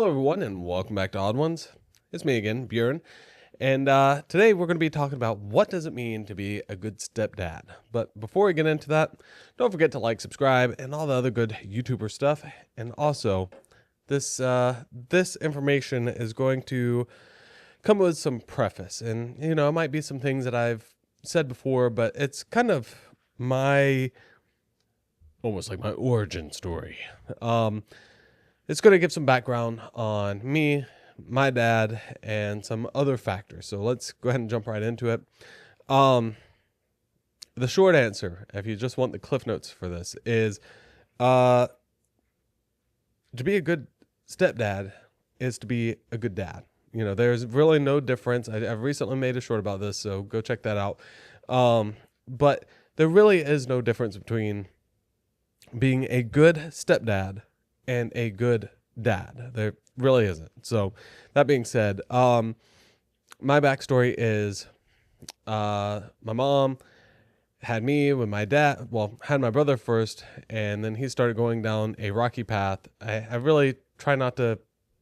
Hello, everyone, and welcome back to Odd Ones. It's me again, Buren, and today we're going to be talking about what does it mean to be a good stepdad. But before we get into that, don't forget to like, subscribe, and all the other good YouTuber stuff. And also, this information is going to come with some preface, and it might be some things that I've said before, but it's kind of my almost like my origin story. It's going to give some background on me, my dad, and some other factors. So let's go ahead and jump right into it. The short answer, if you just want the cliff notes for this, is to be a good stepdad is to be a good dad. There's really no difference. I've recently made a short about this, so go check that out. But there really is no difference between being a good stepdad and a good dad. There really isn't. So that being said, my backstory is my mom had me with my dad, had my brother first, and then he started going down a rocky path. I really try not to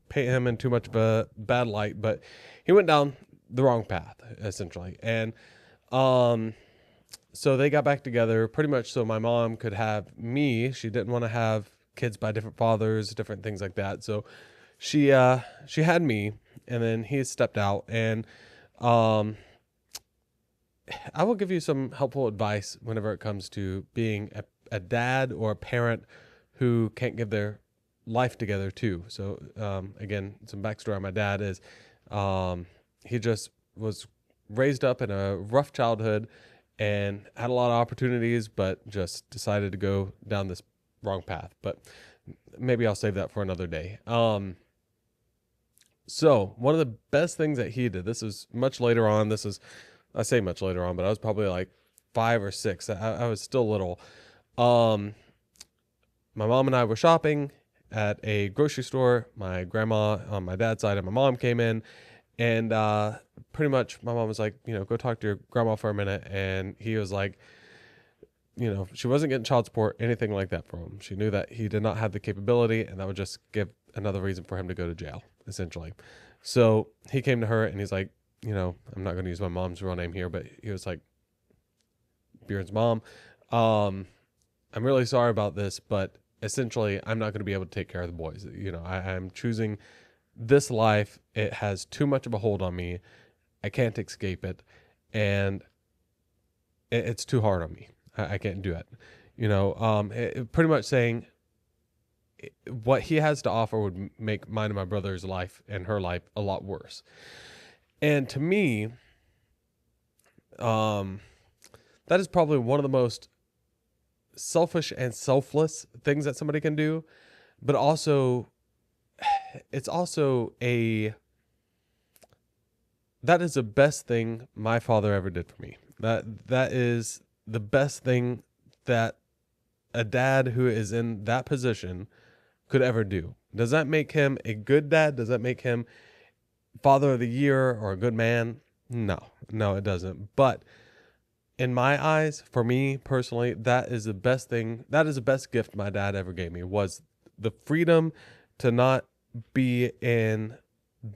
paint him in too much of a bad light, but he went down the wrong path, essentially. And so they got back together pretty much so my mom could have me. She didn't want to have kids by different fathers, different things like that. So she had me, and then he stepped out. And I will give you some helpful advice whenever it comes to being a dad or a parent who can't give their life together too. So again, some backstory on my dad is he just was raised up in a rough childhood and had a lot of opportunities, but just decided to go down this wrong path. But maybe I'll save that for another day. So one of the best things that he did, this is much later on. I say much later on, but I was probably like 5 or 6. I was still little. My mom and I were shopping at a grocery store. My grandma on my dad's side and my mom came in, and pretty much my mom was like, go talk to your grandma for a minute. And he was like, she wasn't getting child support, anything like that from him. She knew that he did not have the capability, and that would just give another reason for him to go to jail, essentially. So he came to her and he's like, I'm not going to use my mom's real name here, but he was like, Buren's mom, I'm really sorry about this, but essentially I'm not going to be able to take care of the boys. I'm choosing this life. It has too much of a hold on me. I can't escape it. And it's too hard on me. I can't do it. Pretty much saying what he has to offer would make mine and my brother's life and her life a lot worse. And to me, that is probably one of the most selfish and selfless things that somebody can do. But also, that is the best thing my father ever did for me. That is the best thing that a dad who is in that position could ever do. Does that make him a good dad? Does that make him father of the year or a good man? No, it doesn't. But in my eyes, for me personally, that is the best thing. That is the best gift my dad ever gave me, was the freedom to not be in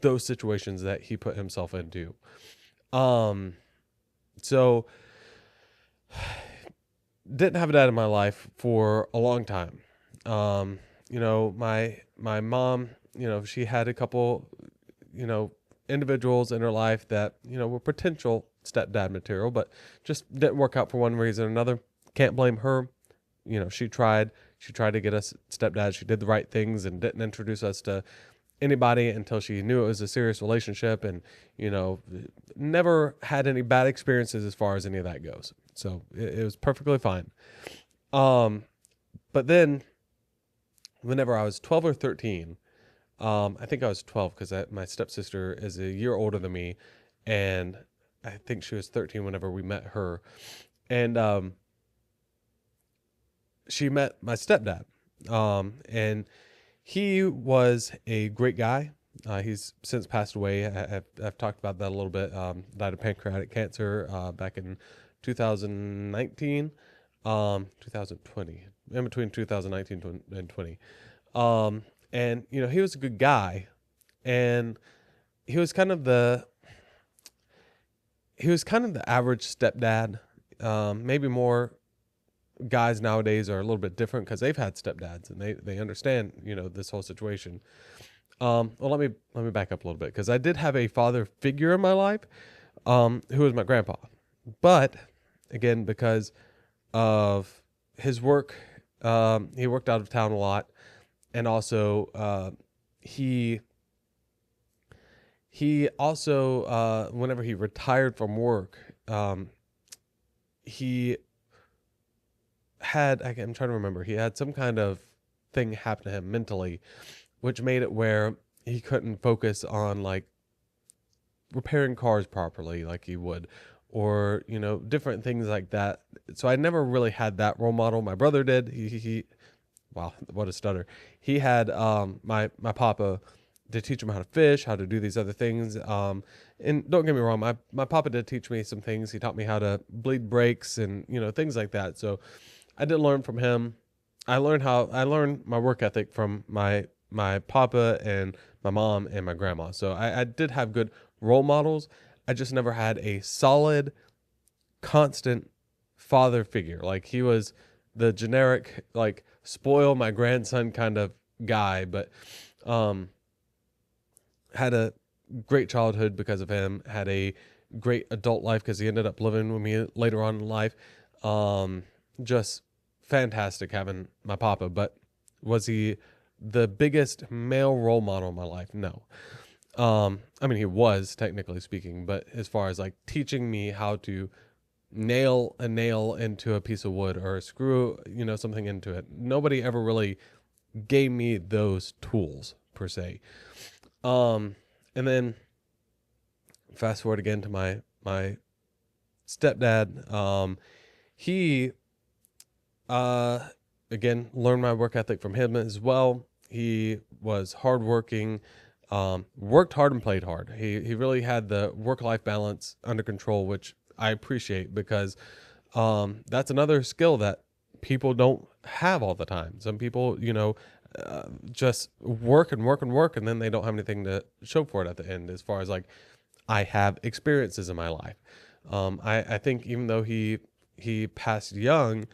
those situations that he put himself into. So didn't have a dad in my life for a long time. My mom, she had a couple, individuals in her life that, were potential stepdad material, but just didn't work out for one reason or another. Can't blame her. She tried to get us stepdad. She did the right things and didn't introduce us to anybody until she knew it was a serious relationship, and, never had any bad experiences as far as any of that goes. So it was perfectly fine. But then whenever I was 12 or 13, I think I was 12 because my stepsister is a year older than me, and I think she was 13 whenever we met her. And she met my stepdad. And he was a great guy. He's since passed away. I've talked about that a little bit. Died of pancreatic cancer back in 2019, 2020, in between 2019 and 20. And he was a good guy, And he was kind of the average stepdad. Maybe more guys nowadays are a little bit different because they've had stepdads and they understand, this whole situation. Well, let me back up a little bit because I did have a father figure in my life, who was my grandpa. But again, because of his work, he worked out of town a lot, and also he also whenever he retired from work, he I'm trying to remember, he had some kind of thing happen to him mentally, which made it where he couldn't focus on like repairing cars properly like he would, or different things like that. So I never really had that role model. My brother did. He wow, what a stutter. He had my papa to teach him how to fish, how to do these other things. And don't get me wrong, my papa did teach me some things. He taught me how to bleed brakes and things like that. So I did learn from him. I learned my work ethic from my papa and my mom and my grandma. So I did have good role models. I just never had a solid, constant father figure. Like he was the generic, like spoil my grandson kind of guy, but had a great childhood because of him, had a great adult life because he ended up living with me later on in life. Just fantastic having my papa, but was he the biggest male role model in my life? No. I mean, he was technically speaking, but as far as like teaching me how to nail a nail into a piece of wood or screw, something into it, nobody ever really gave me those tools per se. And then fast forward again to my stepdad. He again learned my work ethic from him as well. He was hardworking, worked hard and played hard. He really had the work-life balance under control, which I appreciate because that's another skill that people don't have all the time. Some people, just work and work and work, and then they don't have anything to show for it at the end. As far as like, I have experiences in my life. I think even though he passed young,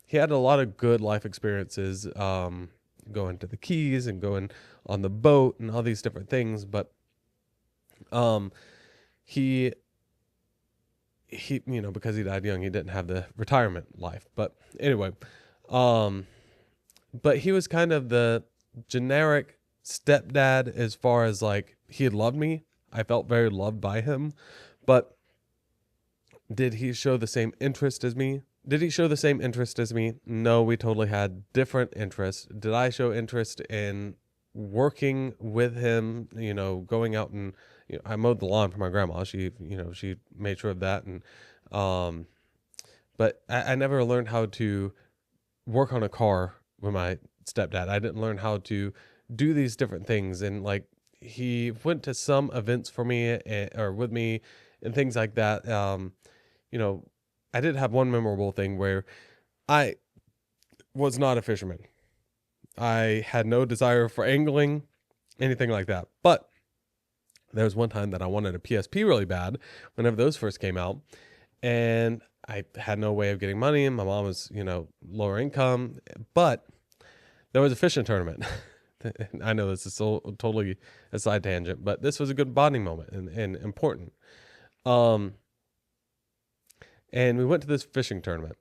he had a lot of good life experiences, going to the Keys and going on the boat and all these different things. But he because he died young, he didn't have the retirement life. But anyway, but he was kind of the generic stepdad as far as like he had loved me. I felt very loved by him. But did he show the same interest as me? No, we totally had different interests. Did I show interest in working with him, going out and, I mowed the lawn for my grandma. She made sure of that. And, but I never learned how to work on a car with my stepdad. I didn't learn how to do these different things. And like, he went to some events for me or with me and things like that. I did have one memorable thing where I was not a fisherman. I had no desire for angling, anything like that. But there was one time that I wanted a PSP really bad whenever those first came out. And I had no way of getting money, and my mom was, lower income. But there was a fishing tournament. I know this is so totally a side tangent, but this was a good bonding moment and important. And we went to this fishing tournament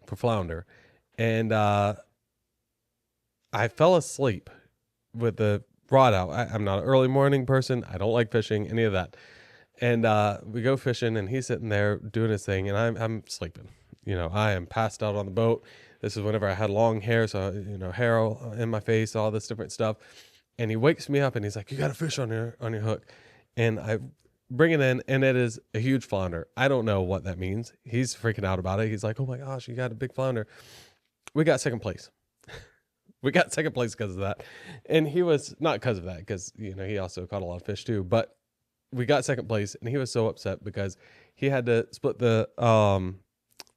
for flounder, and I fell asleep with the rod out. I'm not an early morning person. I don't like fishing, any of that. And we go fishing, and he's sitting there doing his thing, and I'm sleeping. I am passed out on the boat. This is whenever I had long hair, so hair in my face, all this different stuff. And he wakes me up, and he's like, "You got a fish on your hook," and I bring it in, and it is a huge flounder. I don't know what that means. He's freaking out about it. He's like, "Oh my gosh, you got a big flounder." We got second place. We got second place because of that. And he was not because of that, because, he also caught a lot of fish too. But we got second place, and he was so upset because he had to split the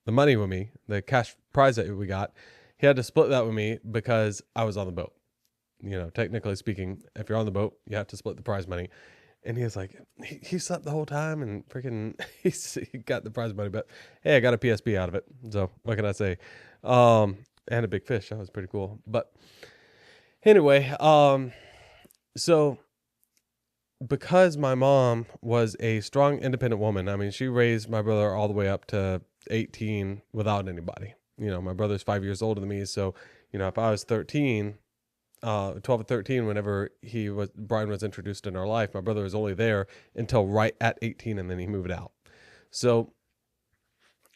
money with me, the cash prize that we got. He had to split that with me because I was on the boat. technically speaking, if you're on the boat, you have to split the prize money. And he was like, he slept the whole time and freaking he got the prize money, but hey, I got a PSP out of it. So what can I say? And a big fish. That was pretty cool. But anyway, so because my mom was a strong, independent woman, I mean, she raised my brother all the way up to 18 without anybody. My brother's 5 years older than me. So, if I was 13, 12 or 13, whenever Brian was introduced in our life, my brother was only there until right at 18, and then he moved out. So,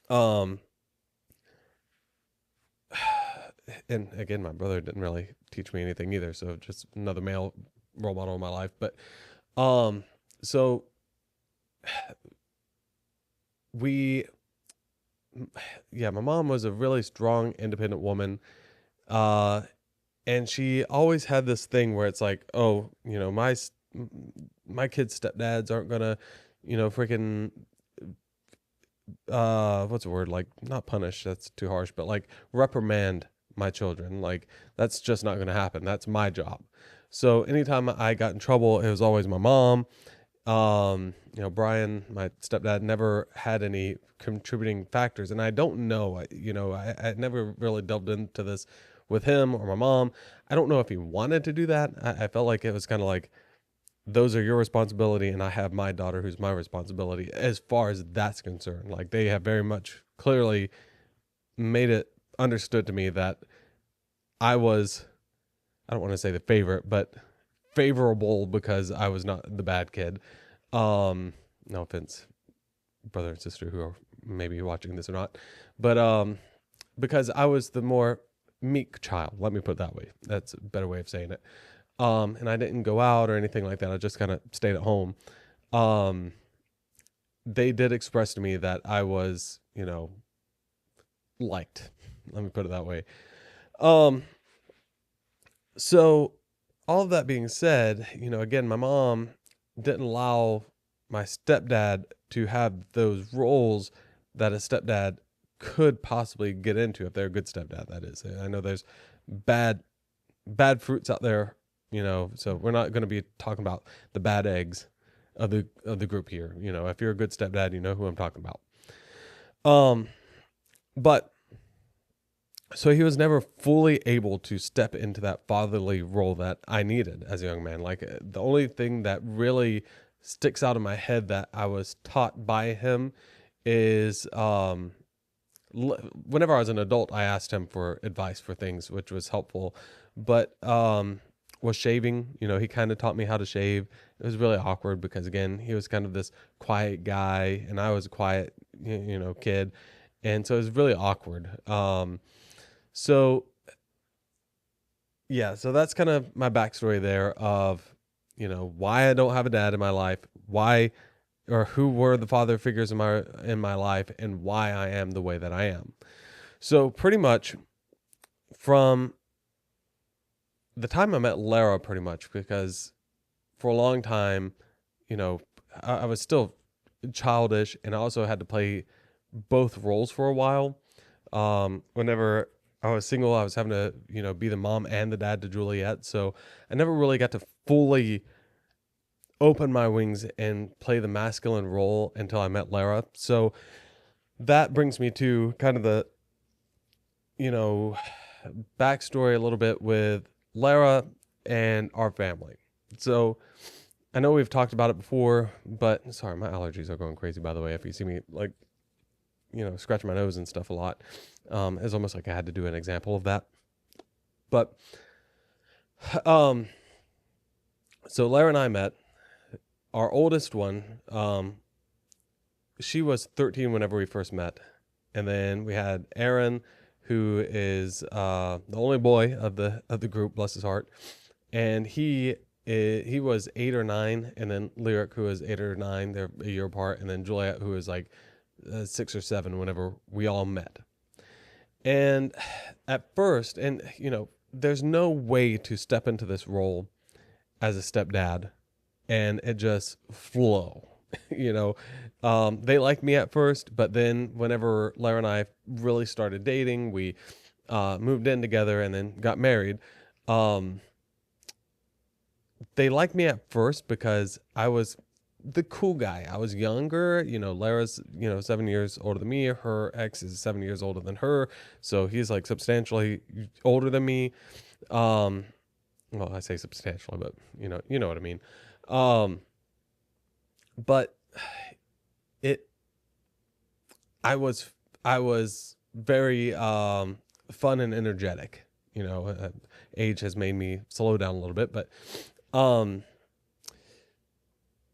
and again, my brother didn't really teach me anything either. So just another male role model in my life. But, so my mom was a really strong, independent woman. And she always had this thing where it's like, oh, my kids' stepdads aren't gonna, freaking, what's the word? Like, not punish, that's too harsh, but like reprimand my children. Like, that's just not gonna happen. That's my job. So anytime I got in trouble, it was always my mom. Brian, my stepdad, never had any contributing factors. And I don't know, I never really delved into this with him or my mom. I don't know if he wanted to do that. I felt like it was kind of like, those are your responsibility, and I have my daughter who's my responsibility as far as that's concerned. Like, they have very much clearly made it understood to me that I was, I don't want to say the favorite, but favorable because I was not the bad kid. No offense, brother and sister who are maybe watching this or not, but because I was the more meek child, let me put it that way. That's a better way of saying it. And I didn't go out or anything like that. I just kind of stayed at home. They did express to me that I was, liked. Let me put it that way. So all of that being said, again, my mom didn't allow my stepdad to have those roles that a stepdad could possibly get into if they're a good stepdad, that is. I know there's bad fruits out there, so we're not going to be talking about the bad eggs of the group here. If you're a good stepdad, you know who I'm talking about. But so he was never fully able to step into that fatherly role that I needed as a young man. Like, the only thing that really sticks out in my head that I was taught by him is, whenever I was an adult, I asked him for advice for things, which was helpful, but, was shaving. He kind of taught me how to shave. It was really awkward because, again, he was kind of this quiet guy and I was a quiet, kid. And so it was really awkward. So that's kind of my backstory there of, why I don't have a dad in my life, why or who were the father figures in my life, and why I am the way that I am. So pretty much from the time I met Lara, pretty much, because for a long time, I was still childish, and I also had to play both roles for a while. Whenever I was single, I was having to, be the mom and the dad to Juliet. So I never really got to fully open my wings and play the masculine role until I met Lara. So that brings me to kind of the, backstory a little bit with Lara and our family. So I know we've talked about it before, but sorry, my allergies are going crazy, by the way. If you see me like, scratching my nose and stuff a lot, it's almost like I had to do an example of that. But, so Lara and I met. Our oldest one, she was 13 whenever we first met. And then we had Aaron, who is the only boy of the group, bless his heart. And he was 8 or 9. And then Lyric, who was 8 or 9, they're a year apart. And then Juliet, who was like 6 or 7 whenever we all met. And at first, and there's no way to step into this role as a stepdad and it just flow. They liked me at first, but then whenever Lara and I really started dating, we moved in together and then got married. they liked me at first because I was the cool guy. I was younger. Lara's 7 years older than me. Her ex is 7 years older than her, so he's like substantially older than me. Um, well, I say substantially, but you know what I mean. Um, but it, I was very fun and energetic. Age has made me slow down a little bit, but um,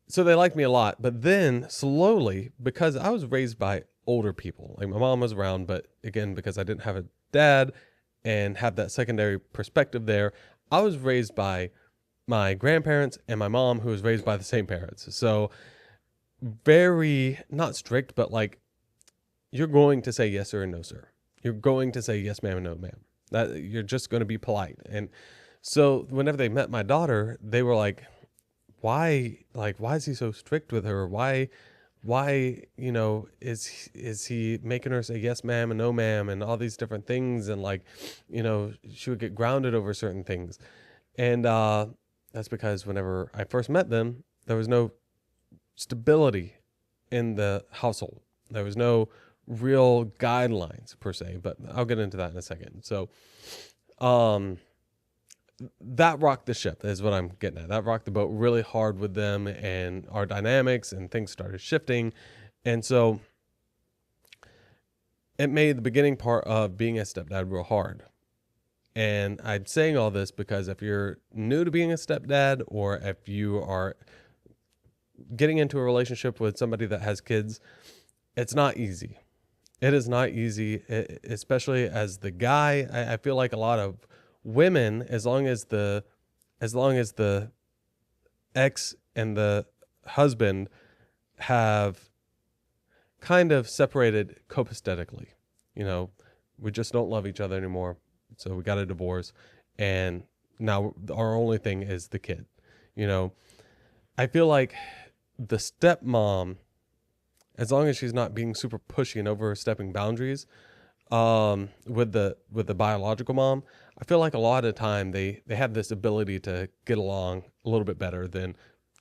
so they liked me a lot. But then slowly, because I was raised by older people, like my mom was around, but again, because I didn't have a dad and have that secondary perspective there, I was raised by my grandparents and my mom, who was raised by the same parents. So very not strict, but like you're going to say yes sir and no sir. You're going to say yes ma'am and no ma'am. That you're just going to be polite. And so whenever they met my daughter, they were why is he so strict with her? Why is he making her say yes ma'am and no ma'am and all these different things, and she would get grounded over certain things. And that's because whenever I first met them, there was no stability in the household. There was no real guidelines per se, but I'll get into that in a second. So, that rocked the ship is what I'm getting at. That rocked the boat really hard with them and our dynamics, and things started shifting. And so it made the beginning part of being a stepdad real hard. And I'm saying all this because if you're new to being a stepdad, or if you are getting into a relationship with somebody that has kids, it's not easy. It is not easy, especially as the guy. I feel like a lot of women, as long as the ex and the husband have kind of separated copacetically, we just don't love each other anymore, so we got a divorce, and now our only thing is the kid. I feel like the stepmom, as long as she's not being super pushy and overstepping boundaries, with the biological mom, I feel like a lot of the time they have this ability to get along a little bit better than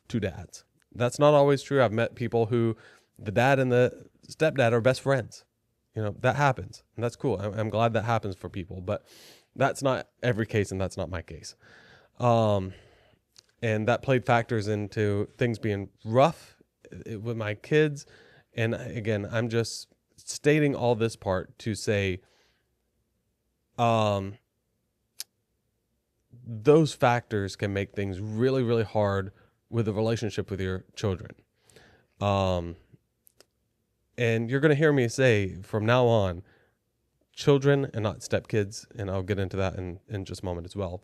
two dads. That's not always true. I've met people who the dad and the stepdad are best friends. That happens, and that's cool. I'm glad that happens for people, but that's not every case, and that's not my case. And that played factors into things being rough with my kids. And again, I'm just stating all this part to say, those factors can make things really, really hard with the relationship with your children. And you're going to hear me say from now on, children and not stepkids. And I'll get into that in just a moment as well.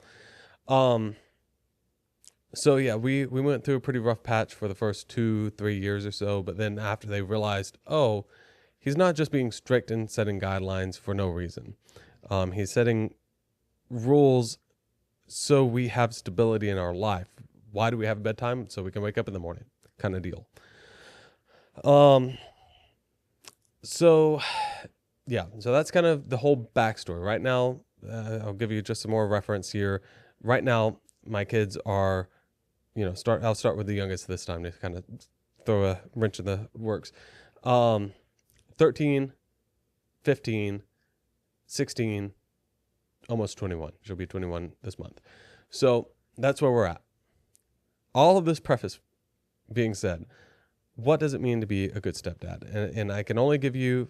So yeah, we went through a pretty rough patch for the first 2-3 years or so. But then after they realized, oh, he's not just being strict and setting guidelines for no reason. He's setting rules so we have stability in our life. Why do we have a bedtime? So we can wake up in the morning, kind of deal. So yeah, so that's kind of the whole backstory. Right now, I'll give you just some more reference here. Right now, my kids are, I'll start with the youngest this time to kind of throw a wrench in the works. 13, 15, 16, almost 21. She'll be 21 this month. So that's where we're at. All of this preface being said, what does it mean to be a good stepdad? And I can only give you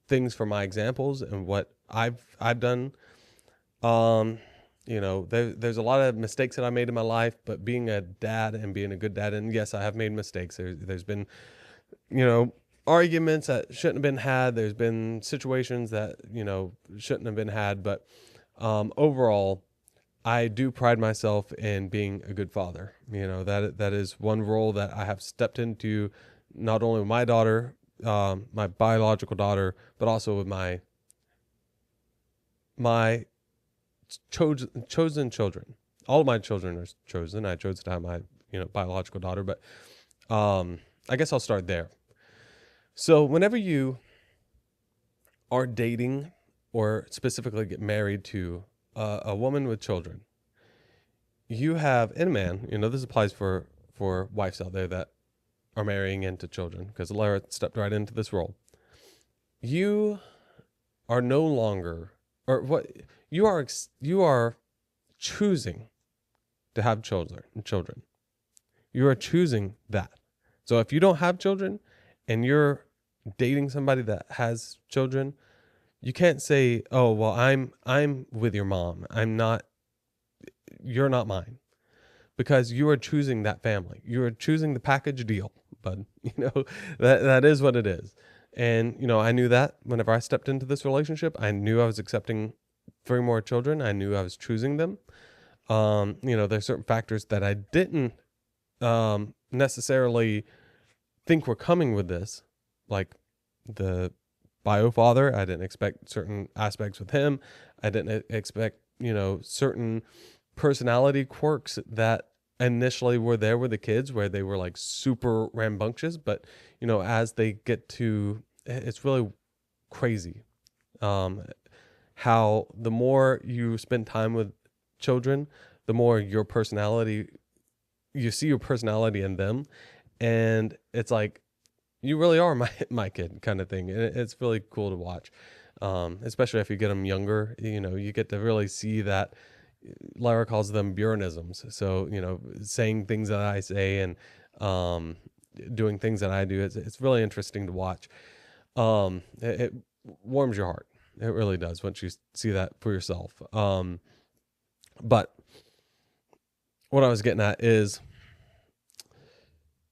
things from my examples and what I've done. There's a lot of mistakes that I made in my life, but being a dad and being a good dad, and yes, I have made mistakes. There's been, arguments that shouldn't have been had. There's been situations that, shouldn't have been had. But overall, I do pride myself in being a good father. That is one role that I have stepped into, not only with my daughter, my biological daughter, but also with my chosen children. All of my children are chosen. I chose to have my, biological daughter, but I guess I'll start there. So whenever you are dating or specifically get married to a woman with children, you have in a man, this applies for wives out there that are marrying into children, because Lara stepped right into this role. You are no longer, or what you are choosing to have children. You are choosing that. So if you don't have children and you're dating somebody that has children, you can't say, "Oh, well, I'm with your mom. You're not mine." Because you are choosing that family. You are choosing the package deal, bud. That is what it is. And I knew that whenever I stepped into this relationship, I knew I was accepting 3 more children. I knew I was choosing them. There's certain factors that I didn't necessarily think were coming with this, like the bio father. I didn't expect certain aspects with him. I didn't expect, certain personality quirks that initially were there with the kids, where they were like super rambunctious. But, as they get to, it's really crazy how the more you spend time with children, the more you see your personality in them. And it's like, you really are my kid kind of thing. And it's really cool to watch. Especially if you get them younger, you get to really see that. Lara calls them Burenisms. So, saying things that I say and doing things that I do, it's really interesting to watch. It warms your heart. It really does once you see that for yourself. But what I was getting at is,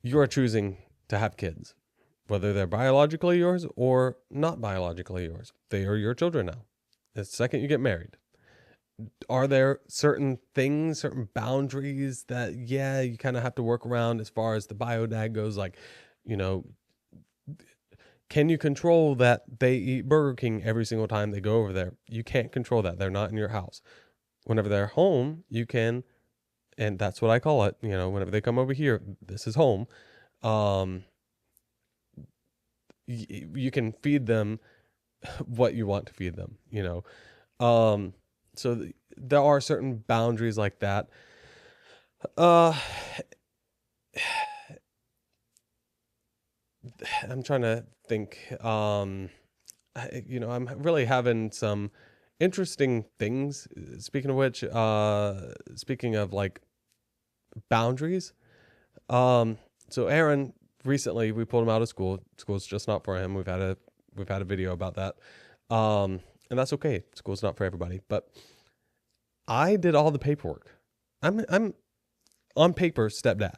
you are choosing to have kids, whether they're biologically yours or not biologically yours. They are your children now. The second you get married. Are there certain things, certain boundaries that, you kind of have to work around as far as the bio dad goes? Like, can you control that they eat Burger King every single time they go over there? You can't control that. They're not in your house. Whenever they're home, you can, and that's what I call it. Whenever they come over here, this is home. You can feed them what you want to feed them, so there are certain boundaries like that. I'm trying to think. I'm really having some interesting things. Speaking of which, speaking of like boundaries, so Aaron, recently we pulled him out of school. School's just not for him. We've had a video about that. And that's okay. School's not for everybody, but I did all the paperwork. I'm on paper stepdad.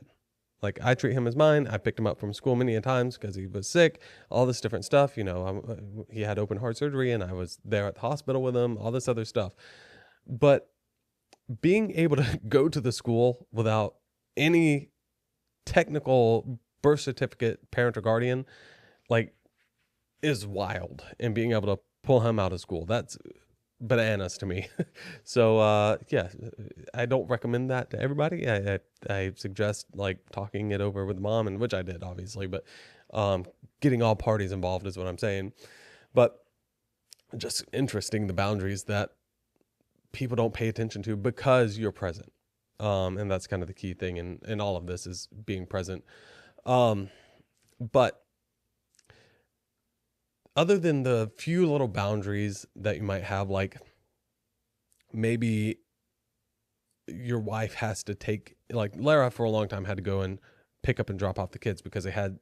Like, I treat him as mine. I picked him up from school many a times because he was sick, all this different stuff. He had open heart surgery and I was there at the hospital with him, all this other stuff. But being able to go to the school without any technical birth certificate, parent or guardian, like, is wild. And being able to pull him out of school, that's bananas to me. So I don't recommend that to everybody. I suggest like talking it over with mom, and which I did obviously, but getting all parties involved is what I'm saying. But just interesting, the boundaries that people don't pay attention to because you're present. And that's kind of the key thing in all of this, is being present. But other than the few little boundaries that you might have, like maybe your wife has to take, like Lara for a long time had to go and pick up and drop off the kids because they had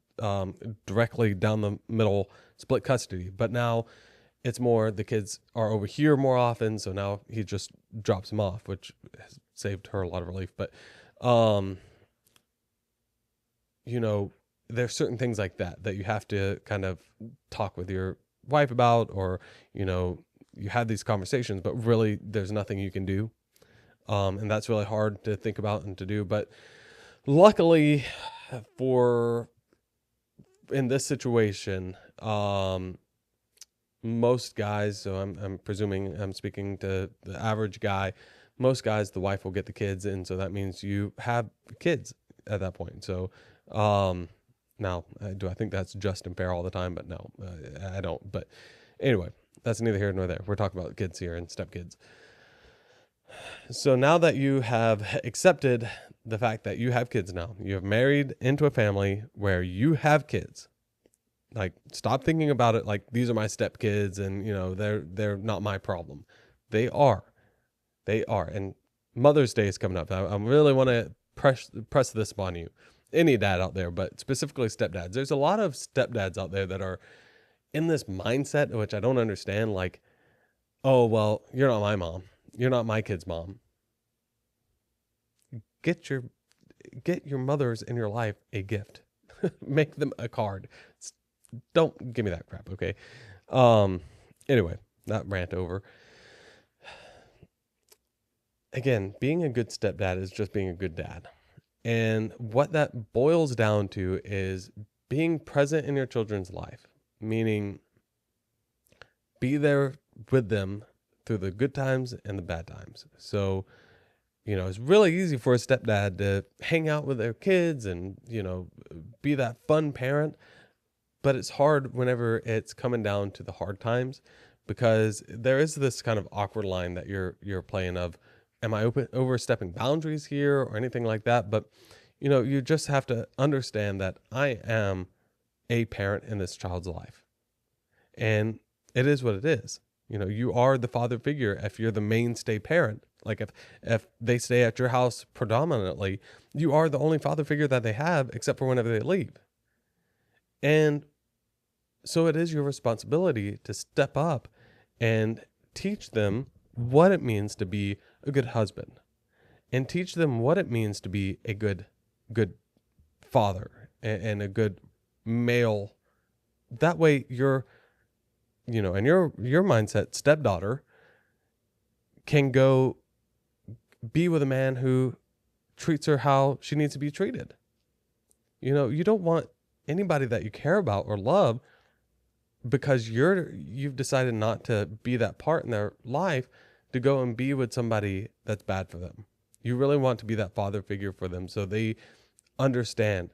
directly down the middle split custody. But now it's more, the kids are over here more often. So now he just drops them off, which has saved her a lot of relief. But, there's certain things like that you have to kind of talk with your wife about, or, you have these conversations, but really there's nothing you can do. And that's really hard to think about and to do. But luckily in this situation, most guys, so I'm presuming I'm speaking to the average guy, most guys, the wife will get the kids. And so that means you have kids at that point. So, now, do I think that's just and fair all the time? But no, I don't. But anyway, that's neither here nor there. We're talking about kids here and stepkids. So now that you have accepted the fact that you have kids now, you have married into a family where you have kids. Like, stop thinking about it like these are my stepkids and, they're not my problem. They are. They are. And Mother's Day is coming up. I really want to press this upon you. Any dad out there, but specifically stepdads. There's a lot of stepdads out there that are in this mindset, which I don't understand. Like, oh, well, you're not my mom. You're not my kid's mom. Get your mothers in your life a gift. Make them a card. Don't give me that crap, okay? Anyway, that rant over. Again, being a good stepdad is just being a good dad. And what that boils down to is being present in your children's life, meaning be there with them through the good times and the bad times. So, it's really easy for a stepdad to hang out with their kids and, be that fun parent. But it's hard whenever it's coming down to the hard times, because there is this kind of awkward line that you're playing of, am I overstepping boundaries here or anything like that? But, you just have to understand that I am a parent in this child's life. And it is what it is. You are the father figure if you're the mainstay parent. Like if they stay at your house predominantly, you are the only father figure that they have, except for whenever they leave. And so it is your responsibility to step up and teach them what it means to be a good husband, and teach them what it means to be a good father and a good male. That way and your mindset stepdaughter can go be with a man who treats her how she needs to be treated. You don't want anybody that you care about or love, because you've decided not to be that part in their life, to go and be with somebody that's bad for them. You really want to be that father figure for them, so they understand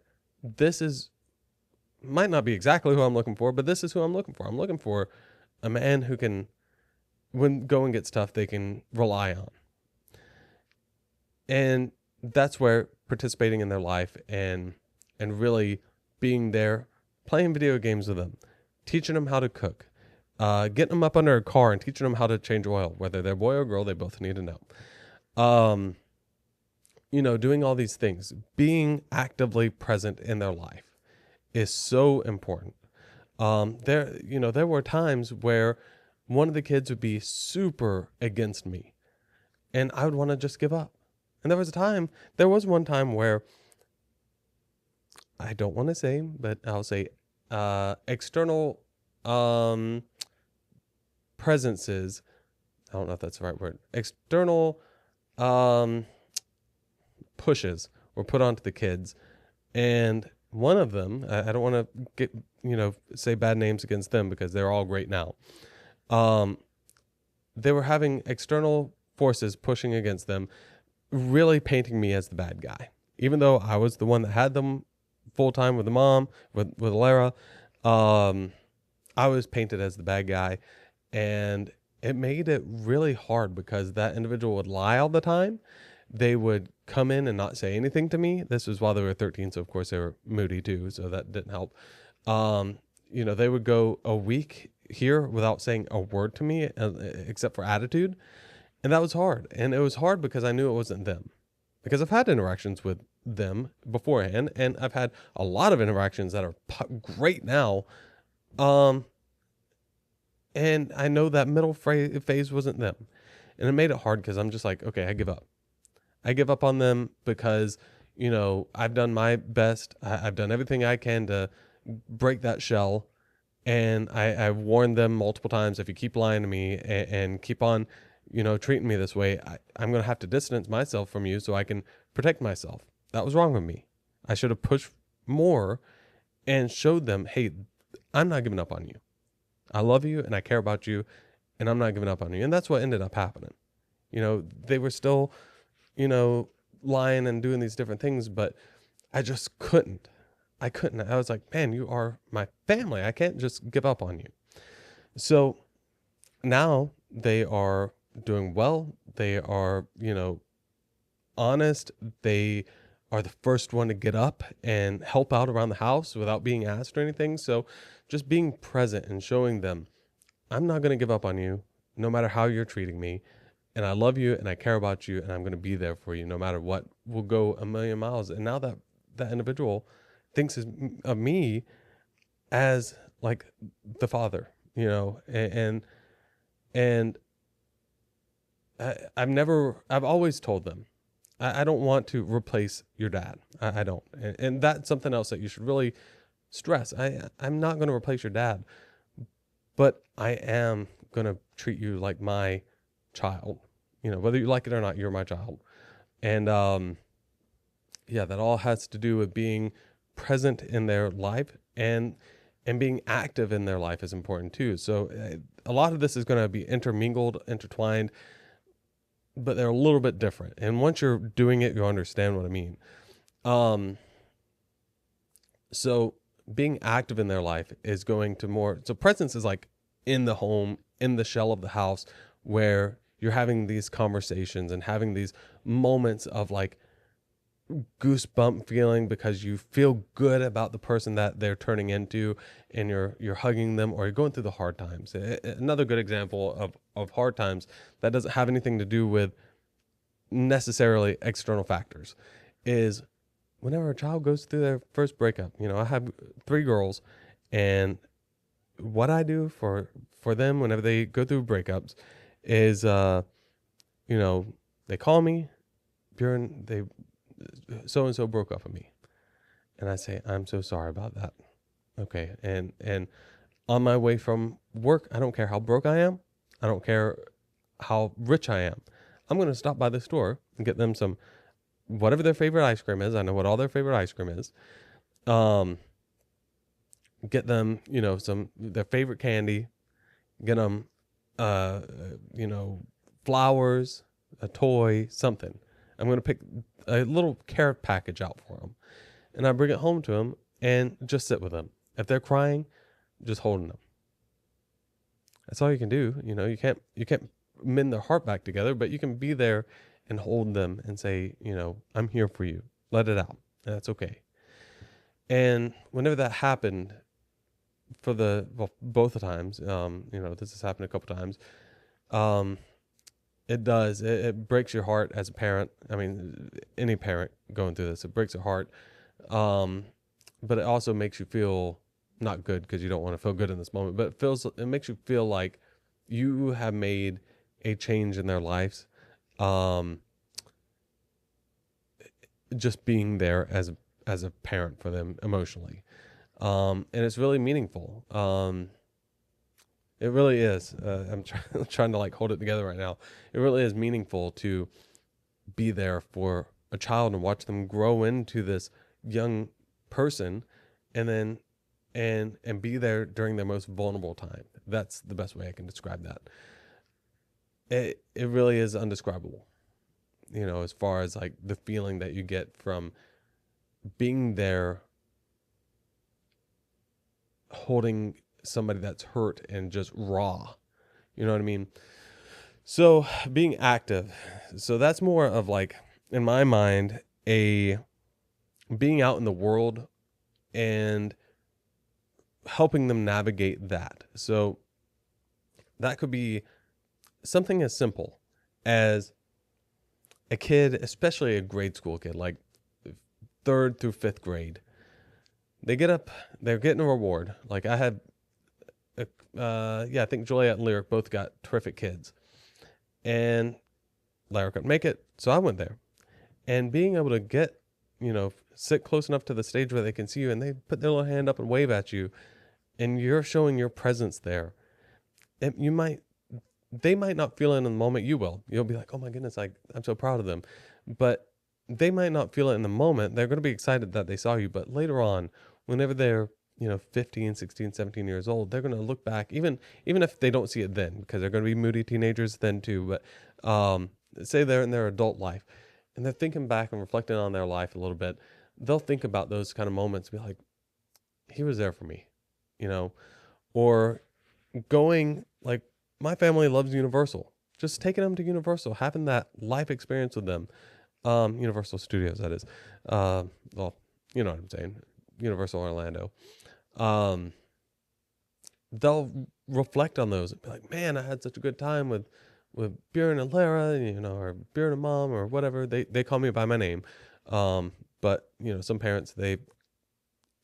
might not be exactly who I'm looking for, but this is who I'm looking for. I'm looking for a man who can, when going gets tough, they can rely on. And that's where participating in their life and really being there, playing video games with them, teaching them how to cook, getting them up under a car and teaching them how to change oil, whether they're boy or girl, they both need to know. Doing all these things, being actively present in their life is so important. There were times where one of the kids would be super against me and I would want to just give up. And there was one time where, I don't want to say, but I'll say, external presences, I don't know if that's the right word, external pushes were put onto the kids. And one of them, I don't want to say bad names against them because they're all great now. They were having external forces pushing against them, really painting me as the bad guy, even though I was the one that had them full time with the mom, with Lara. I was painted as the bad guy, and it made it really hard because that individual would lie all the time. They would come in and not say anything to me. This was while they were 13, so of course they were moody too, so that didn't help. They would go a week here without saying a word to me, except for attitude. And that was hard. And it was hard because I knew it wasn't them. Because I've had interactions with them beforehand, and I've had a lot of interactions that are great now. And I know that middle phase wasn't them. And it made it hard because I'm just like, okay, I give up. I give up on them because, I've done my best. I've done everything I can to break that shell. And I've warned them multiple times, if you keep lying to me and keep on, treating me this way, I'm going to have to distance myself from you so I can protect myself. That was wrong with me. I should have pushed more and showed them, hey, I'm not giving up on you. I love you and I care about you, and I'm not giving up on you. And that's what ended up happening. They were still, lying and doing these different things, but I just couldn't. I was like, man, you are my family. I can't just give up on you. So now they are doing well. They are, honest. They are the first one to get up and help out around the house without being asked or anything. So just being present and showing them, I'm not going to give up on you no matter how you're treating me. And I love you and I care about you and I'm going to be there for you no matter what. We'll go a million miles. And now that individual thinks of me as like the father, and I've always told them, I don't want to replace your dad. I don't. And that's something else that you should really stress. I'm not going to replace your dad, but I am going to treat you like my child. Whether you like it or not, you're my child. And yeah, that all has to do with being present in their life, and being active in their life is important too. So a lot of this is going to be intertwined, but they're a little bit different. And once you're doing it, you'll understand what I mean. So being active in their life is going to so presence is like in the home, in the shell of the house, where you're having these conversations and having these moments of like goosebump feeling because you feel good about the person that they're turning into, and you're hugging them, or you're going through the hard times. Another good example of hard times that doesn't have anything to do with necessarily external factors is whenever a child goes through their first breakup. I have 3 girls, and what I do for them whenever they go through breakups is they call me, Buren, they so and so broke up with me, and I say, I'm so sorry about that. Okay. And on my way from work, I don't care how broke I am, I don't care how rich I am, I'm going to stop by the store and get them some whatever their favorite ice cream is. I know what all their favorite ice cream is. Get them, some their favorite candy, get them flowers, a toy, something. I'm going to pick a little care package out for them, and I bring it home to them and just sit with them. If they're crying, just holding them. That's all you can do. You can't mend their heart back together, but you can be there and hold them and say, I'm here for you. Let it out. That's okay. And whenever that happened, both the times, this has happened a couple times. It does. It breaks your heart as a parent. I mean, any parent going through this, it breaks your heart. But it also makes you feel not good, because you don't want to feel good in this moment, but it makes you feel like you have made a change in their lives. Just being there as a parent for them emotionally. And it's really meaningful. It really is. I'm trying to like hold it together right now. It really is meaningful to be there for a child and watch them grow into this young person, and then and be there during their most vulnerable time. That's the best way I can describe that. It really is undescribable, as far as like the feeling that you get from being there, holding somebody that's hurt and just raw. You know what I mean? So being active. So that's more of like, in my mind, being out in the world and helping them navigate that. So that could be something as simple as a kid, especially a grade school kid, like 3rd through 5th grade. They get up, they're getting a reward. Like I had, I think Juliet and Lyric both got terrific kids, and Lara couldn't make it, so I went there. And being able to get, sit close enough to the stage where they can see you, and they put their little hand up and wave at you, and you're showing your presence there. And they might not feel it in the moment. You will. You'll be like, oh my goodness, I'm so proud of them. But they might not feel it in the moment. They're going to be excited that they saw you. But later on, whenever they're 15, 16, 17 years old, they're going to look back, even if they don't see it then, because they're going to be moody teenagers then too. But say they're in their adult life and they're thinking back and reflecting on their life a little bit, they'll think about those kind of moments and be like, he was there for me, or going, like, my family loves Universal. just taking them to Universal, having that life experience with them. Universal Studios, that is. Well, you know what I'm saying. Universal Orlando. Um, they'll reflect on those and be like, man, I had such a good time with Buren and Lara, or Buren and Mom, or whatever. They call me by my name. But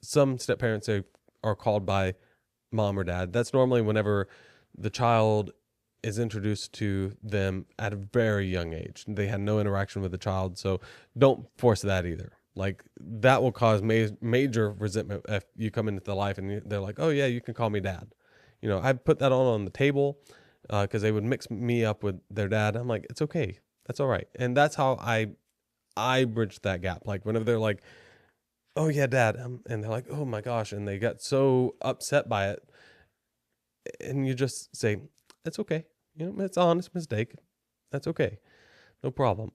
some step parents, they are called by mom or dad. That's normally whenever the child is introduced to them at a very young age. They had no interaction with the child, so don't force that either. Like, that will cause major resentment if you come into the life and they're like, oh yeah, you can call me dad. I put that on the table because they would mix me up with their dad. I'm like, it's okay, that's all right. And that's how I bridged that gap. Like, whenever they're like, oh yeah, dad, and they're like, oh my gosh, and they got so upset by it, and you just say, it's okay, it's an honest mistake, that's okay, no problem.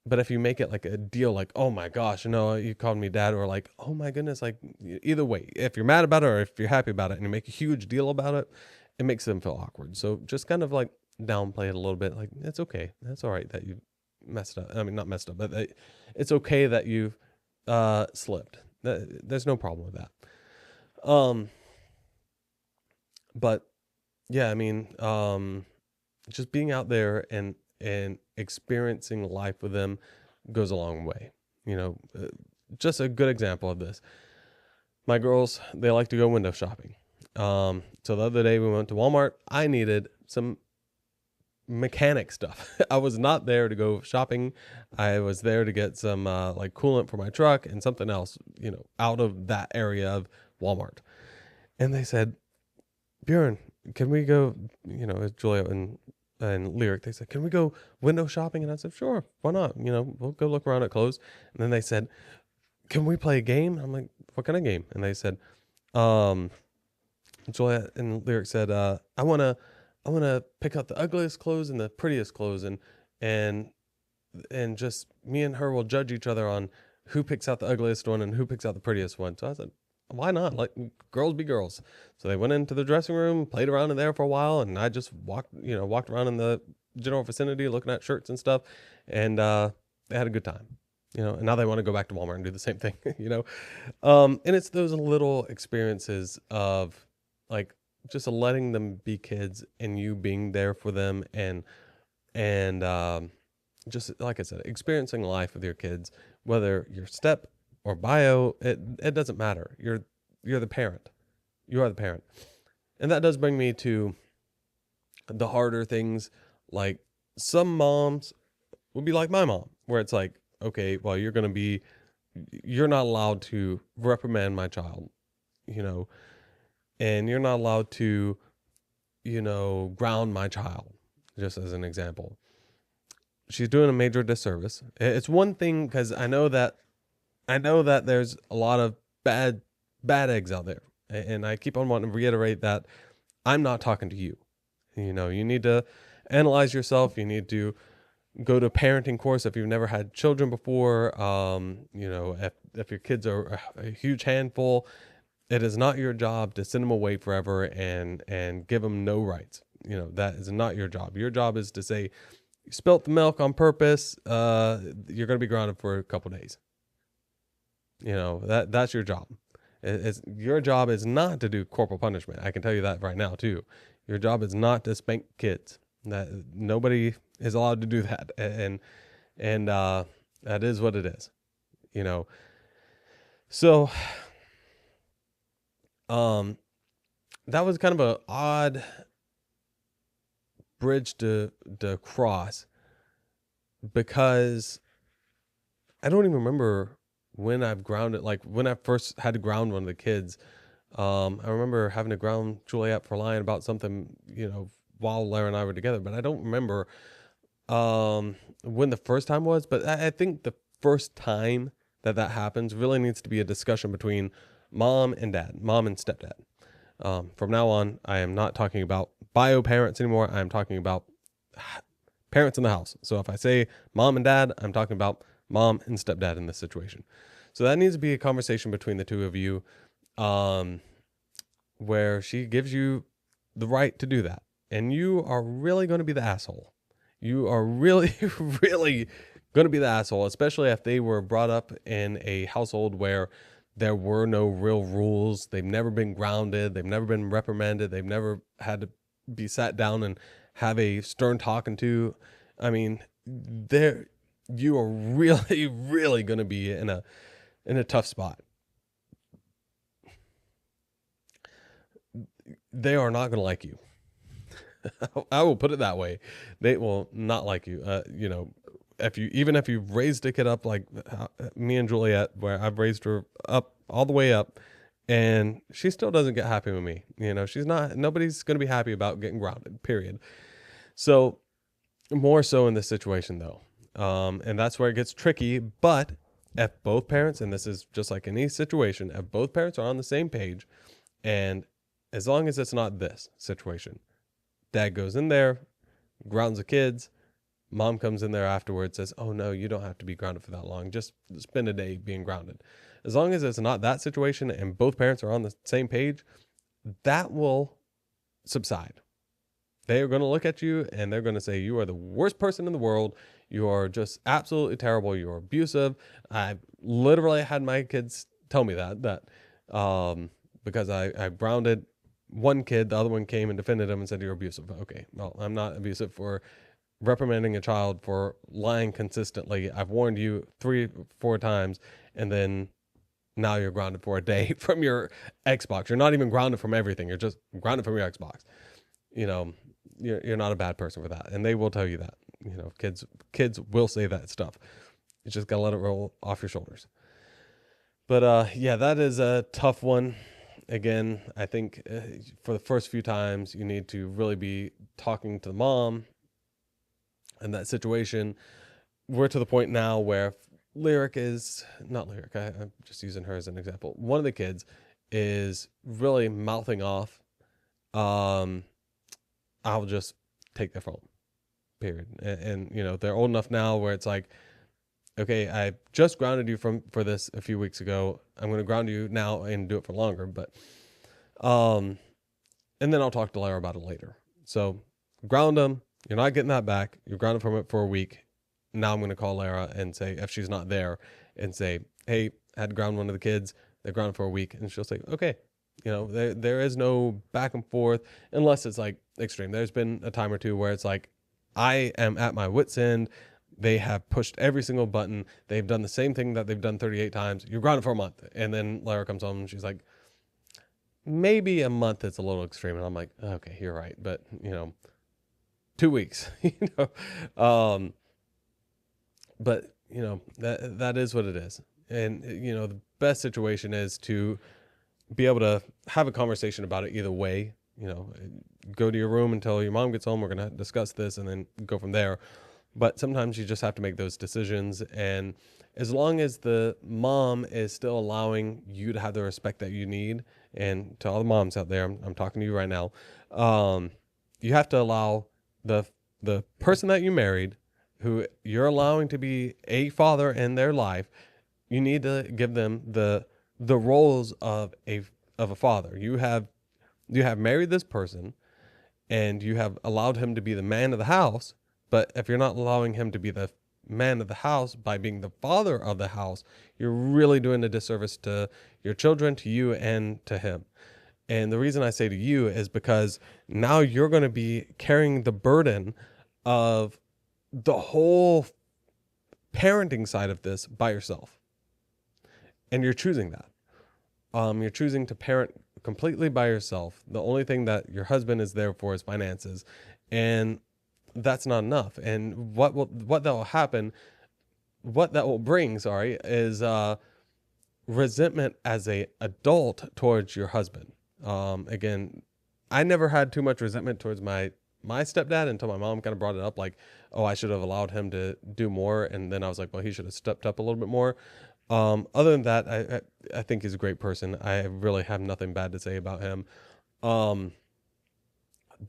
But if you make it like a deal, like, oh my gosh, no, you called me dad, or like, oh my goodness, like, either way, if you're mad about it or if you're happy about it and you make a huge deal about it, it makes them feel awkward. So just kind of like downplay it a little bit, like, it's okay, that's all right that you messed up. I mean, not messed up, but it's okay that you've slipped. There's no problem with that. But yeah, I mean, just being out there and experiencing life with them goes a long way. Just a good example of this. My girls, they like to go window shopping. So the other day we went to Walmart. I needed some mechanic stuff. I was not there to go shopping. I was there to get some like coolant for my truck and something else, out of that area of Walmart. And they said, Buren, can we go, it's Julia and Lyric, they said, can we go window shopping? And I said, sure, why not? We'll go look around at clothes. And then they said, can we play a game? I'm like, what kind of game? And they said, Julia and Lyric said, I want to pick out the ugliest clothes and the prettiest clothes, and just me and her will judge each other on who picks out the ugliest one and who picks out the prettiest one. So I said, why not? Like, girls be girls. So they went into the dressing room, played around in there for a while, and I just walked around in the general vicinity looking at shirts and stuff, and they had a good time. And now they want to go back to Walmart and do the same thing. And it's those little experiences of like just letting them be kids and you being there for them, and just like I said, experiencing life with your kids, whether you're step or bio, it doesn't matter. You're the parent. You are the parent. And that does bring me to the harder things. Like, some moms would be like my mom, where it's like, okay, well, you're not allowed to reprimand my child, and you're not allowed to, ground my child, just as an example. She's doing a major disservice. It's one thing, because I know that there's a lot of bad eggs out there. And I keep on wanting to reiterate that I'm not talking to you. You need to analyze yourself. You need to go to a parenting course if you've never had children before. If your kids are a huge handful, it is not your job to send them away forever and give them no rights. That is not your job. Your job is to say, you spilt the milk on purpose. You're going to be grounded for a couple days. That's your job. Your job is not to do corporal punishment. I can tell you that right now too. Your job is not to spank kids. That nobody is allowed to do that, and that is what it is. So that was kind of an odd bridge to cross, because I don't even remember when I've grounded, like when I first had to ground one of the kids. I remember having to ground Juliet for lying about something, while Lara and I were together, but I don't remember when the first time was. But I think the first time that happens really needs to be a discussion between mom and dad, mom and stepdad. From now on, I am not talking about bio parents anymore. I am talking about parents in the house. So if I say mom and dad, I'm talking about mom and stepdad in this situation. So that needs to be a conversation between the two of you, where she gives you the right to do that. And you are really going to be the asshole. you are really, really going to be the asshole, especially if they were brought up in a household where there were no real rules. They've never been grounded. They've never been reprimanded. They've never had to be sat down and have a stern talking to. I mean, there you are really, really going to be in a tough spot. They are not going to like you. I will put it that way. They will not like you. If you've raised a kid up like me and Juliet, where I've raised her up all the way up, and she still doesn't get happy with me. Nobody's going to be happy about getting grounded, period. So more so in this situation though. And that's where it gets tricky. But if both parents, and this is just like any situation, if both parents are on the same page, and as long as it's not this situation, dad goes in there, grounds the kids, mom comes in there afterwards, says, oh no, you don't have to be grounded for that long. Just spend a day being grounded. As long as it's not that situation and both parents are on the same page, that will subside. They are going to look at you and they're going to say, you are the worst person in the world. You are just absolutely terrible. You're abusive. I literally had my kids tell me that because I grounded one kid, the other one came and defended him and said, you're abusive. Okay, well, I'm not abusive for reprimanding a child for lying consistently. I've warned you 3-4 times, and then now you're grounded for a day from your Xbox. You're not even grounded from everything. You're just grounded from your Xbox. You're not a bad person for that. And they will tell you that. Kids will say that stuff. You just got to let it roll off your shoulders. But yeah, that is a tough one. Again, I think for the first few times, you need to really be talking to the mom in that situation. We're to the point now where I'm just using her as an example. One of the kids is really mouthing off. I'll just take their phone, period. And they're old enough now where it's like, okay, I just grounded you for this a few weeks ago. I'm going to ground you now and do it for longer. But, and then I'll talk to Lara about it later. So ground them. You're not getting that back. You're grounded from it for a week. Now I'm going to call Lara and say, if she's not there, and say, hey, I had to ground one of the kids. They're grounded for a week. And she'll say, okay. There is no back and forth unless it's like extreme. There's been a time or two where it's like, I am at my wit's end. They have pushed every single button. They've done the same thing that they've done 38 times. You're grounded for a month. And then Lara comes home and she's like, maybe a month is a little extreme. And I'm like, okay, you're right. But, 2 weeks, but that is what it is. And, the best situation is to be able to have a conversation about it either way. Go to your room until your mom gets home. We're going to discuss this and then go from there. But sometimes you just have to make those decisions. And as long as the mom is still allowing you to have the respect that you need, and to all the moms out there, I'm talking to you right now, you have to allow the person that you married, who you're allowing to be a father in their life, you need to give them the roles of a father. You have married this person, and you have allowed him to be the man of the house. But if you're not allowing him to be the man of the house by being the father of the house, you're really doing a disservice to your children, to you, and to him. And the reason I say to you is because now you're going to be carrying the burden of the whole parenting side of this by yourself. And you're choosing that. You're choosing to parent completely by yourself. The only thing that your husband is there for is finances. And that's not enough. And what that will bring, is resentment as a adult towards your husband. Again, I never had too much resentment towards my stepdad until my mom kind of brought it up, like, oh, I should have allowed him to do more. And then I was like, well, he should have stepped up a little bit more. Other than that, I think he's a great person. I really have nothing bad to say about him.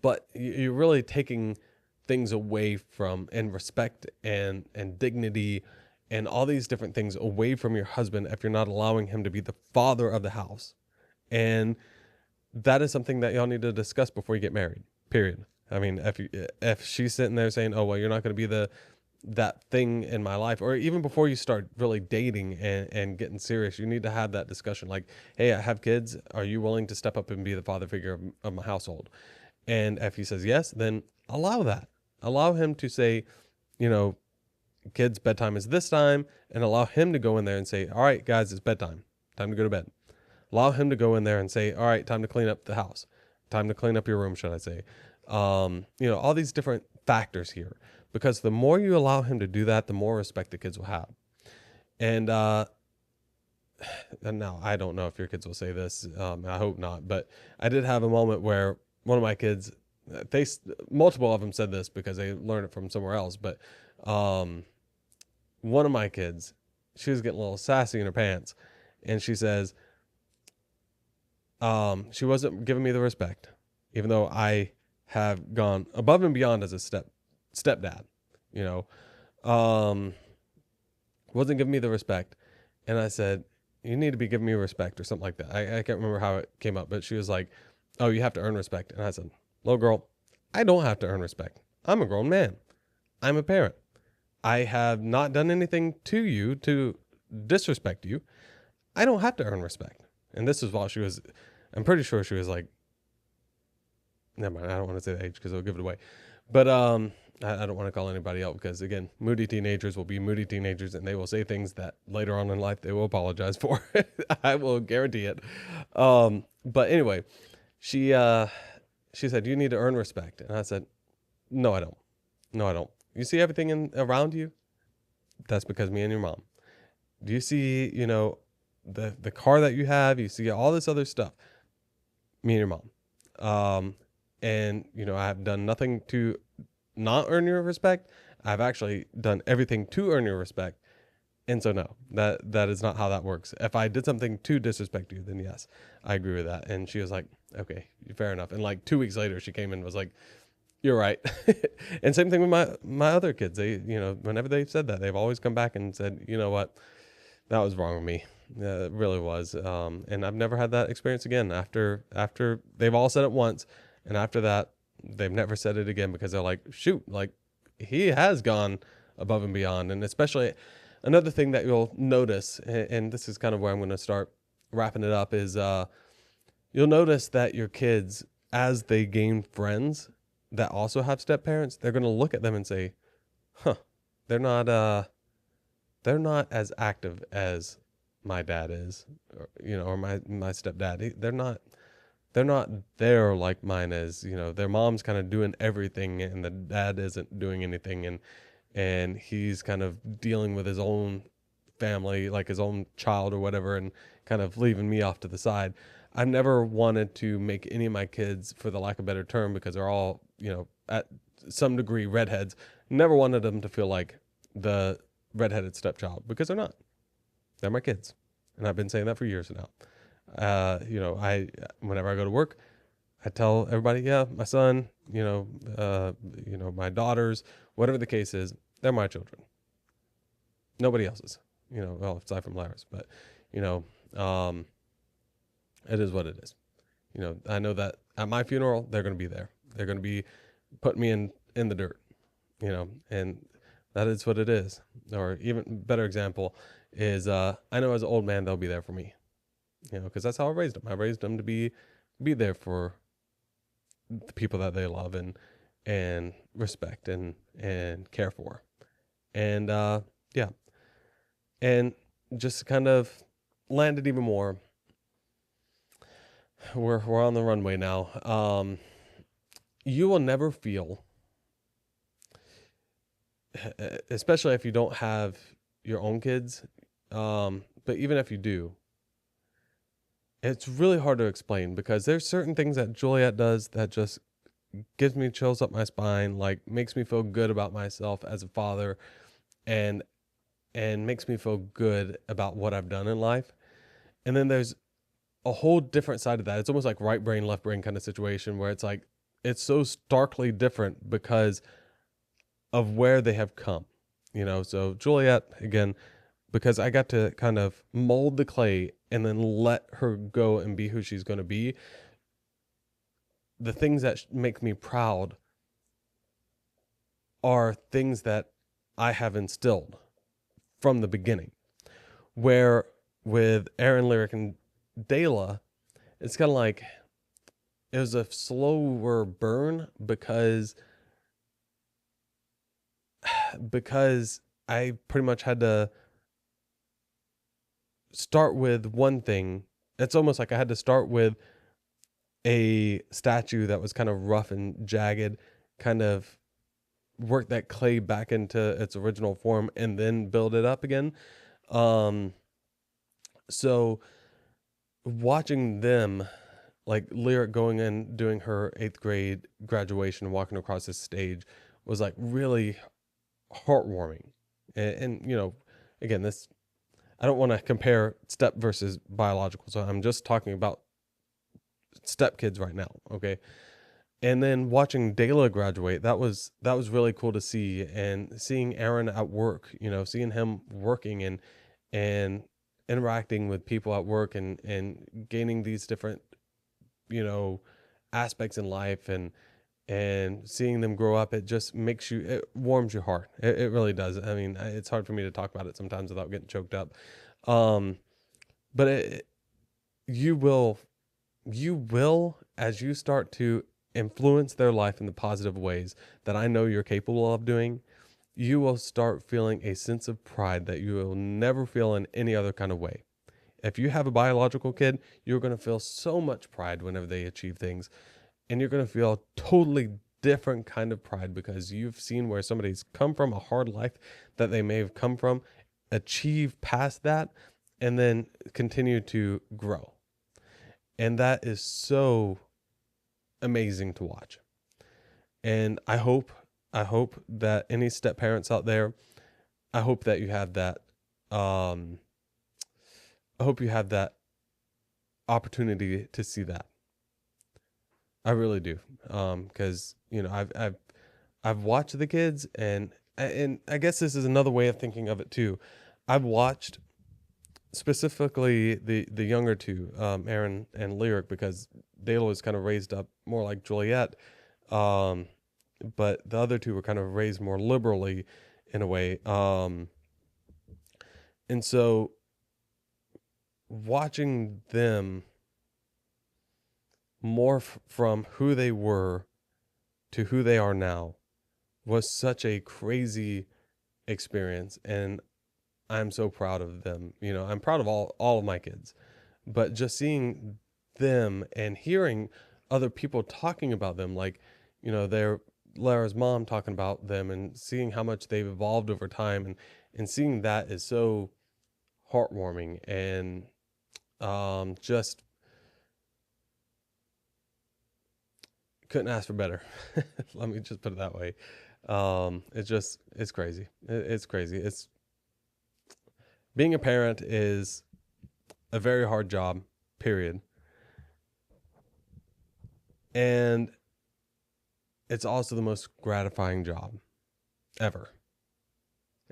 But you're really taking things away from, and respect and dignity and all these different things away from your husband if you're not allowing him to be the father of the house. And that is something that y'all need to discuss before you get married, period. I mean, if she's sitting there saying, "Oh well, you're not going to be that thing in my life," or even before you start really dating and getting serious, you need to have that discussion. Like, "Hey, I have kids. Are you willing to step up and be the father figure of my household?" And if he says yes, then allow that. Allow him to say, you know, "Kids, bedtime is this time," and allow him to go in there and say, "All right, guys, it's bedtime. Time to go to bed." Allow him to go in there and say, "All right, time to clean up the house. Time to clean up your room," should I say. All these different factors here. Because the more you allow him to do that, the more respect the kids will have. And and now I don't know if your kids will say this. I hope not. But I did have a moment where one of my kids, multiple of them said this because they learned it from somewhere else. But one of my kids, she was getting a little sassy in her pants, and she says, she wasn't giving me the respect, even though I have gone above and beyond as a stepdad, you know, wasn't giving me the respect. And I said, "You need to be giving me respect," or something like that. I can't remember how it came up, but she was like, "Oh, you have to earn respect." And I said, "Little girl, I don't have to earn respect. I'm a grown man. I'm a parent. I have not done anything to you to disrespect you. I don't have to earn respect." And this is while she was, I'm pretty sure she was like, never mind, I don't want to say the age because it'll give it away. But I don't want to call anybody out because, again, moody teenagers will be moody teenagers and they will say things that later on in life they will apologize for. I will guarantee it. But anyway, she said, "You need to earn respect." And I said, "No, I don't. No, I don't. You see everything around you? That's because me and your mom. Do you see, the car that you have? You see all this other stuff? Me and your mom. And I have done nothing to not earn your respect. I've actually done everything to earn your respect. And so no, that is not how that works. If I did something to disrespect you, then yes, I agree with that." And she was like, "Okay, fair enough." And like 2 weeks later, she came in and was like, "You're right." And same thing with my other kids. They, whenever they've said that, they've always come back and said, "You know what? That was wrong with me. It really was." And I've never had that experience again after they've all said it once. And after that, they've never said it again because they're like, "Shoot, like he has gone above and beyond." And especially another thing that you'll notice, and this is kind of where I'm going to start wrapping it up, is you'll notice that your kids, as they gain friends that also have step parents, they're going to look at them and say, "Huh, they're not as active as my dad is, or my stepdad. They're not there like mine is. Their mom's kind of doing everything and the dad isn't doing anything, and he's kind of dealing with his own family, like his own child or whatever, and kind of leaving me off to the side." I've never wanted to make any of my kids, for the lack of a better term, because they're all, at some degree redheads, never wanted them to feel like the redheaded stepchild, because they're not. They're my kids. And I've been saying that for years now. Whenever I go to work, I tell everybody, "Yeah, my son, my daughters, whatever the case is, they're my children. Nobody else's, well, aside from Lara's, but, it is what it is. I know that at my funeral, they're going to be there. They're going to be putting me in the dirt, and that is what it is." Or even better example is, I know as an old man, they'll be there for me, because that's how I raised them. I raised them to be there for the people that they love and respect and care for. And, yeah. And just to kind of land it even more, we're on the runway now. You will never feel, especially if you don't have your own kids, but even if you do, it's really hard to explain, because there's certain things that Juliet does that just gives me chills up my spine, like makes me feel good about myself as a father, and makes me feel good about what I've done in life. And then there's a whole different side of that. It's almost like right brain, left brain kind of situation, where it's like, it's so starkly different because of where they have come, So Juliet, again, because I got to kind of mold the clay and then let her go and be who she's going to be. The things that make me proud are things that I have instilled from the beginning. Where with Aaron, Lyric, and Dela, it's kind of like it was a slower burn because I pretty much had to start with one thing. It's almost like I had to start with a statue that was kind of rough and jagged, kind of work that clay back into its original form and then build it up again. Um, so watching them, like Lyric going in, doing her 8th grade graduation, walking across this stage was like really heartwarming. And again, this, I don't want to compare step versus biological. So I'm just talking about step kids right now. Okay. And then watching Dela graduate, that was really cool to see, and seeing Aaron at work, seeing him working and interacting with people at work and gaining these different, you know, aspects in life and seeing them grow up, it just it warms your heart. It really does. I mean, it's hard for me to talk about it sometimes without getting choked up. Um, but you will, as you start to influence their life in the positive ways that I know you're capable of doing, you will start feeling a sense of pride that you will never feel in any other kind of way. If you have a biological kid, you're going to feel so much pride whenever they achieve things, and you're going to feel a totally different kind of pride because you've seen where somebody's come from, a hard life that they may have come from, achieve past that, and then continue to grow. And that is so amazing to watch. And I hope that any step parents out there, I hope that you have that I hope you have that opportunity to see that. I really do. Cuz I've watched the kids, and I guess this is another way of thinking of it too. I've watched specifically the younger two, Aaron and Lyric, because Dale was kind of raised up more like Juliet, um, but the other two were kind of raised more liberally in a way. And so watching them morph from who they were to who they are now was such a crazy experience, and I'm so proud of them. I'm proud of all of my kids, but just seeing them and hearing other people talking about them, like, their Lara's mom talking about them and seeing how much they've evolved over time, and seeing that is so heartwarming, and just couldn't ask for better. Let me just put it that way. It's crazy. It's crazy. It's being a parent is a very hard job, period. And it's also the most gratifying job ever.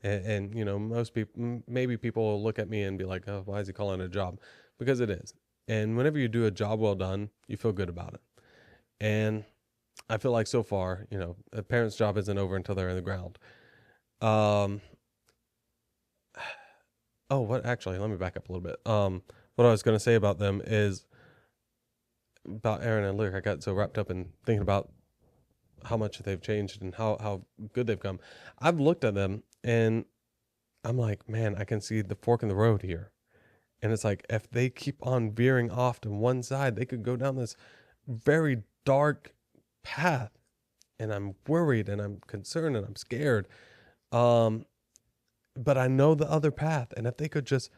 And most people, maybe people will look at me and be like, oh, why is he calling it a job? Because it is. And whenever you do a job well done, you feel good about it. And I feel like so far, a parent's job isn't over until they're in the ground. Um, actually, let me back up a little bit. What I was going to say about them is about Aaron and Lyric. I got so wrapped up in thinking about how much they've changed and how good they've come. I've looked at them and I'm like, man, I can see the fork in the road here. And it's like, if they keep on veering off to one side, they could go down this very dark path. And I'm worried and I'm concerned and I'm scared. But I know the other path. And if they could just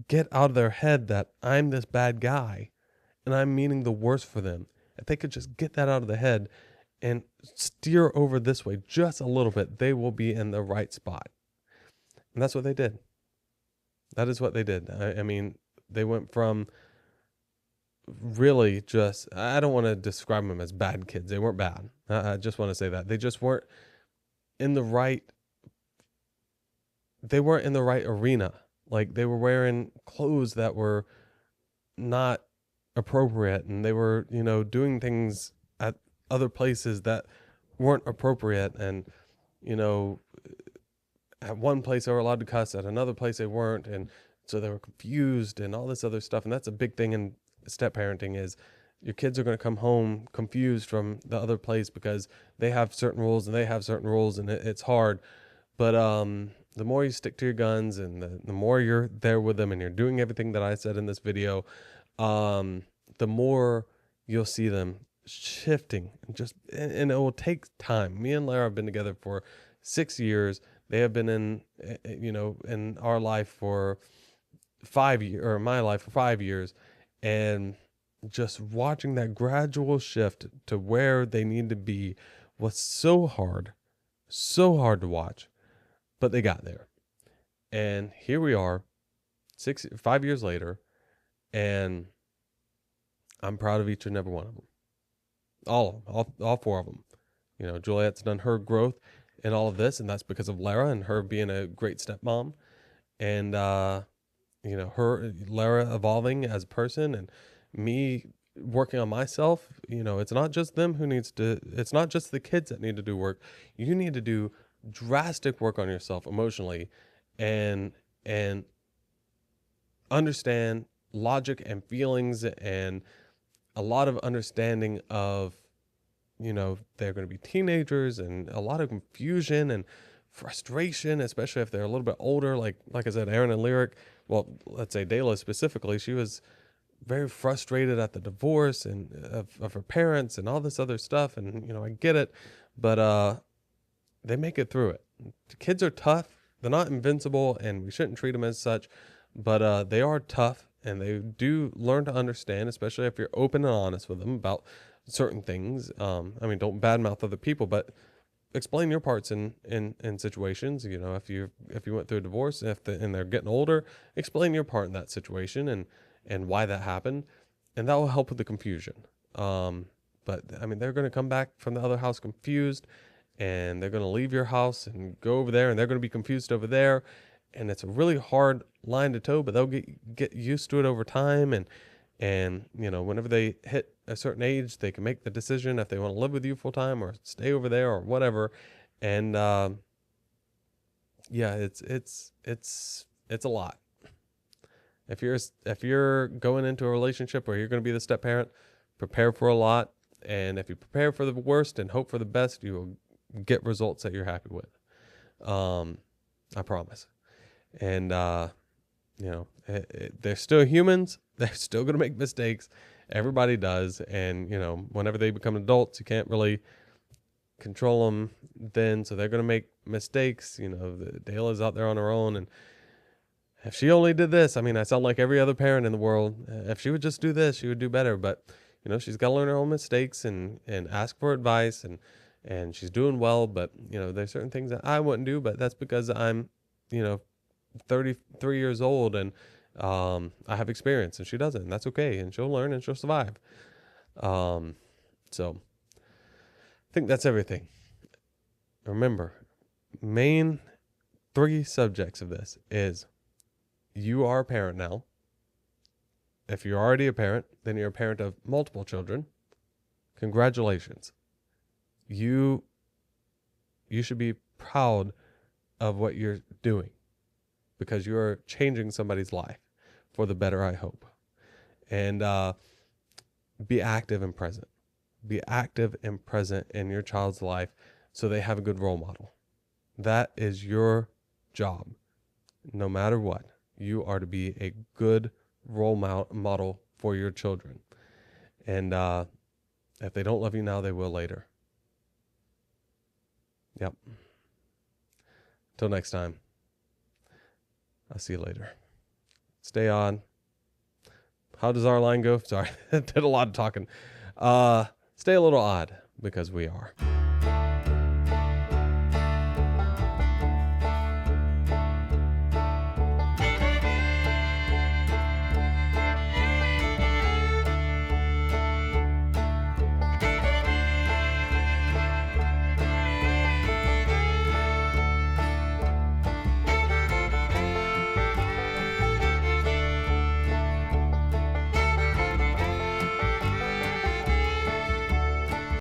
get out of their head that I'm this bad guy and I'm meaning the worst for them, if they could just get that out of the head and steer over this way just a little bit, they will be in the right spot. And that's what they did. That is what they did. I mean, they went from really just, I don't want to describe them as bad kids. They weren't bad. I just want to say that. They just weren't in the right, arena. Like, they were wearing clothes that were not appropriate, and they were, doing things at other places that weren't appropriate. And you know, at one place they were allowed to cuss, at another place they weren't, and so they were confused and all this other stuff. And that's a big thing in step parenting is your kids are going to come home confused from the other place because they have certain rules and they have certain rules, and it's hard. But the more you stick to your guns and the more you're there with them and you're doing everything that I said in this video, the more you'll see them shifting and it will take time. Me and Lara have been together for 6 years. They have been in our life for 5 years, or my life for 5 years, and just watching that gradual shift to where they need to be was so hard to watch, but they got there. And here we are 5 years later, and I'm proud of each and every one of them. All of them, all four of them. Juliet's done her growth in all of this, and that's because of Lara and her being a great stepmom, and Lara evolving as a person, and me working on myself. It's not just them who needs to. It's not just the kids that need to do work. You need to do drastic work on yourself emotionally, and understand logic and feelings, and a lot of understanding of, they're going to be teenagers, and a lot of confusion and frustration, especially if they're a little bit older. Like I said, Aaron and Lyric, well, let's say Dayla specifically, she was very frustrated at the divorce and of her parents and all this other stuff. And, I get it, but they make it through it. The kids are tough. They're not invincible, and we shouldn't treat them as such, but they are tough, and they do learn to understand, especially if you're open and honest with them about certain things. Don't badmouth other people, but explain your parts in situations. If you went through a divorce, and they're getting older, explain your part in that situation and why that happened, and that will help with the confusion. But they're going to come back from the other house confused, and they're going to leave your house and go over there, and they're going to be confused over there, and it's a really hard line to toe, but they'll get used to it over time, and whenever they hit a certain age, they can make the decision if they want to live with you full time or stay over there or whatever. And it's a lot. If you're going into a relationship where you're going to be the step parent, prepare for a lot. And if you prepare for the worst and hope for the best, you will get results that you're happy with. I promise. And they're still humans. They're still going to make mistakes. Everybody does. And, whenever they become adults, you can't really control them then. So they're going to make mistakes. Dayla's out there on her own. And if she only did this, I sound like every other parent in the world. If she would just do this, she would do better. But, she's got to learn her own mistakes and ask for advice. And she's doing well. But, there's certain things that I wouldn't do. But that's because I'm, 33 years old, and I have experience, and she doesn't, and that's okay, and she'll learn and she'll survive. So I think that's everything. Remember, main 3 subjects of this is you are a parent now. If you're already a parent, then you're a parent of multiple children. Congratulations. You should be proud of what you're doing, because you're changing somebody's life for the better, I hope. And be active and present. Be active and present in your child's life so they have a good role model. That is your job. No matter what, you are to be a good role model for your children. And if they don't love you now, they will later. Yep. Until next time. I'll see you later. Stay on. How does our line go? Sorry, did a lot of talking. Stay a little odd, because we are.